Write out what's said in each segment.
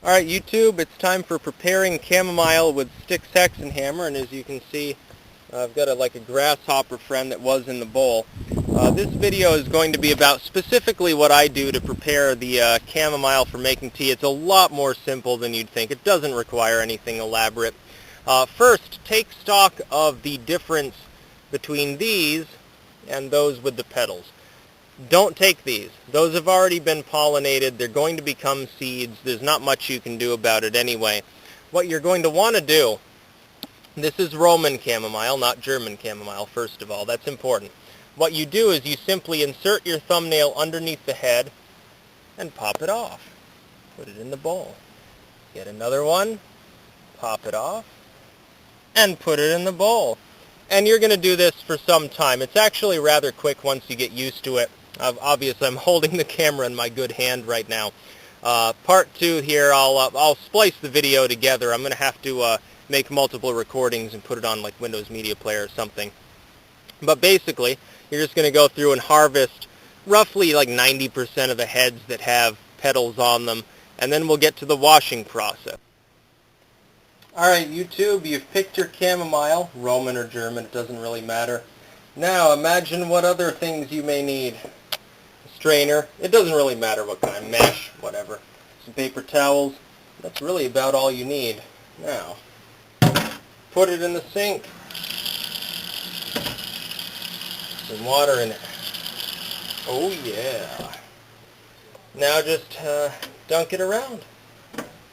Alright YouTube, it's time for preparing chamomile with Styxhexenhammer, and as you can see, I've got like a grasshopper friend that was in the bowl. This video is going to be about specifically what I do to prepare the chamomile for making tea. It's a lot more simple than you'd think. It doesn't require anything elaborate. First, take stock of the difference between these and those with the petals. Don't take these. Those have already been pollinated. They're going to become seeds. There's not much you can do about it anyway. What you're going to want to do, this is Roman chamomile, not German chamomile, first of all. That's important. What you do is you simply insert your thumbnail underneath the head and pop it off. Put it in the bowl. Get another one, pop it off, and put it in the bowl. And you're going to do this for some time. It's actually rather quick once you get used to it. Obviously, I'm holding the camera in my good hand right now. Part 2 here, I'll splice the video together. I'm going to have to make multiple recordings and put it on like Windows Media Player or something. But basically, you're just going to go through and harvest roughly like 90% of the heads that have petals on them, and then we'll get to the washing process. Alright YouTube, you've picked your chamomile, Roman or German, it doesn't really matter. Now imagine what other things you may need. A strainer, it doesn't really matter what kind, mesh, whatever. Some paper towels, that's really about all you need. Now, put it in the sink. Some water in it. Oh yeah. Now just dunk it around.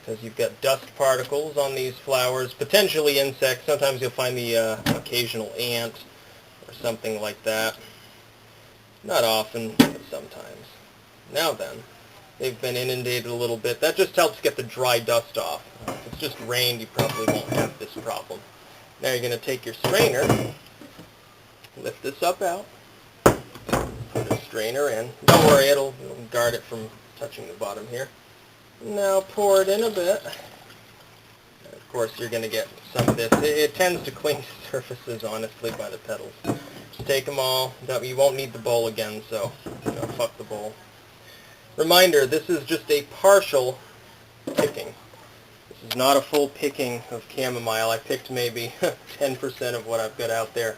Because you've got dust particles on these flowers, potentially insects. Sometimes you'll find the occasional ant or something like that. Not often, but sometimes. Now then, they've been inundated a little bit. That just helps get the dry dust off. If it's just rained, you probably won't have this problem. Now you're going to take your strainer, lift this up out, put a strainer in. Don't worry, it'll guard it from touching the bottom here. Now pour it in a bit. And of course you're going to get some of this. It tends to cling to surfaces, honestly, by the petals. Just take them all. You won't need the bowl again, so fuck the bowl. Reminder, this is just a partial picking. This is not a full picking of chamomile. I picked maybe 10% of what I've got out there.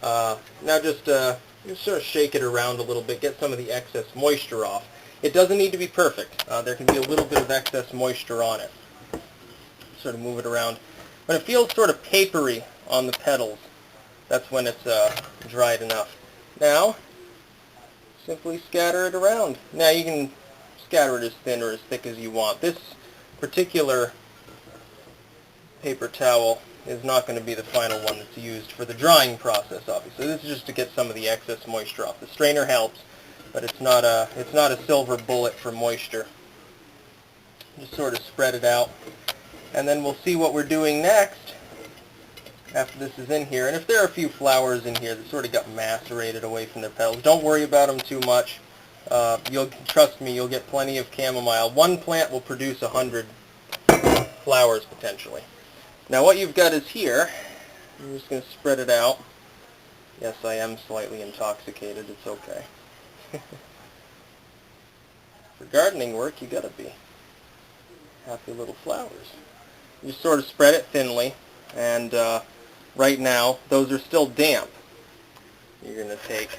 Now just sort of shake it around a little bit, get some of the excess moisture off. It doesn't need to be perfect. There can be a little bit of excess moisture on it. Sort of move it around. When it feels sort of papery on the petals, that's when it's dried enough. Now, simply scatter it around. Now you can scatter it as thin or as thick as you want. This particular paper towel is not going to be the final one that's used for the drying process, obviously. This is just to get some of the excess moisture off. The strainer helps, but it's not a silver bullet for moisture. Just sort of spread it out, and then we'll see what we're doing next after this is in here. And if there are a few flowers in here that sort of got macerated away from their petals, don't worry about them too much. Trust me, you'll get plenty of chamomile. One plant will produce 100 flowers potentially. Now what you've got is here. I'm just going to spread it out. Yes, I am slightly intoxicated. It's okay. For gardening work, you gotta be happy little flowers. You sort of spread it thinly, and right now those are still damp. You're gonna take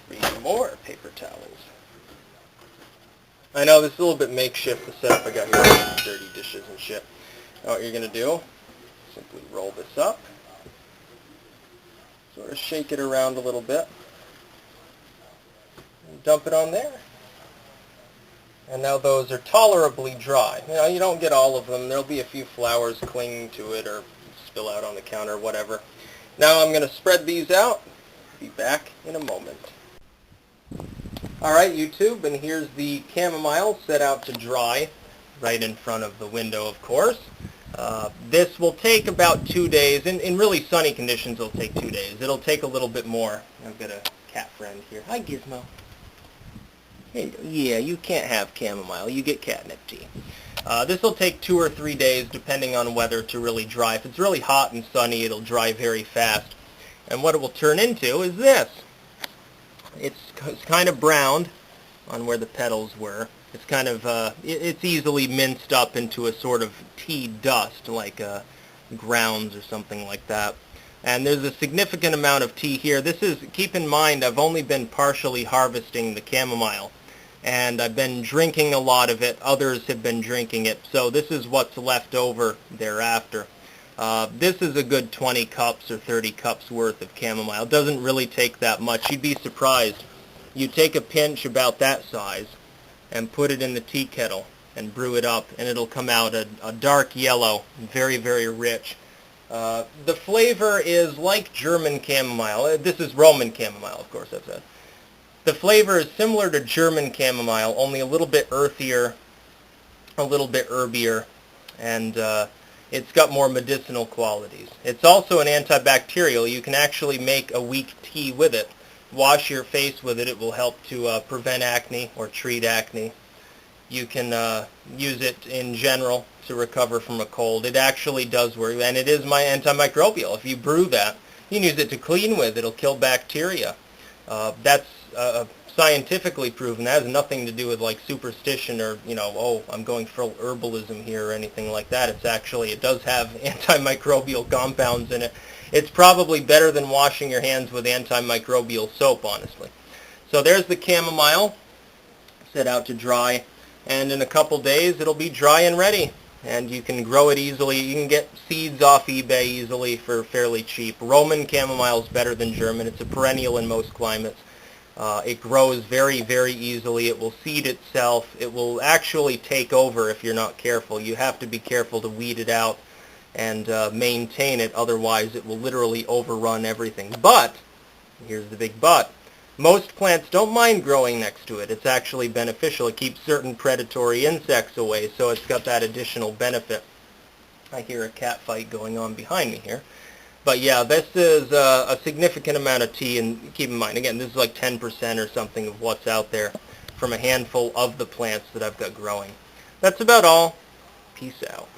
3 more paper towels. I know this is a little bit makeshift, the setup I got here, dirty dishes and shit. Now what you're gonna do, simply roll this up, sort of shake it around a little bit. Dump it on there. And now those are tolerably dry. You don't get all of them. There'll be a few flowers clinging to it or spill out on the counter or whatever. Now I'm going to spread these out. Be back in a moment. Alright YouTube, and here's the chamomile set out to dry right in front of the window, of course. This will take about 2 days. In really sunny conditions it'll take 2 days. It'll take a little bit more. I've got a cat friend here. Hi Gizmo. Hey, yeah, you can't have chamomile. You get catnip tea. This will take 2 or 3 days depending on weather to really dry. If it's really hot and sunny, it'll dry very fast. And what it will turn into is this. It's kind of browned on where the petals were. It's kind of, it's easily minced up into a sort of tea dust, like grounds or something like that. And there's a significant amount of tea here. This is, keep in mind, I've only been partially harvesting the chamomile, and I've been drinking a lot of it. Others have been drinking it, so this is what's left over thereafter. This is a good 20 cups or 30 cups worth of chamomile. It doesn't really take that much. You'd be surprised. You take a pinch about that size and put it in the tea kettle and brew it up, and it'll come out a dark yellow, very, very rich. The flavor is like German chamomile. This is Roman chamomile, of course, I've said. The flavor is similar to German chamomile, only a little bit earthier, a little bit herbier, and it's got more medicinal qualities. It's also an antibacterial. You can actually make a weak tea with it. Wash your face with it. It will help to prevent acne or treat acne. You can use it in general to recover from a cold. It actually does work, and it is my antimicrobial. If you brew that, you can use it to clean with. It'll kill bacteria. That's scientifically proven. That has nothing to do with like superstition or, you know, oh, I'm going for herbalism here or anything like that. It's actually, it does have antimicrobial compounds in it. It's probably better than washing your hands with antimicrobial soap, honestly. So there's the chamomile set out to dry, and in a couple days it'll be dry and ready, and you can grow it easily. You can get seeds off eBay easily for fairly cheap. Roman chamomile is better than German. It's a perennial in most climates. It grows very, very easily. It will seed itself. It will actually take over if you're not careful. You have to be careful to weed it out and maintain it, otherwise it will literally overrun everything. But, here's the big but, most plants don't mind growing next to it. It's actually beneficial. It keeps certain predatory insects away, so it's got that additional benefit. I hear a cat fight going on behind me here. But yeah, this is a significant amount of tea, and keep in mind, again, this is like 10% or something of what's out there from a handful of the plants that I've got growing. That's about all. Peace out.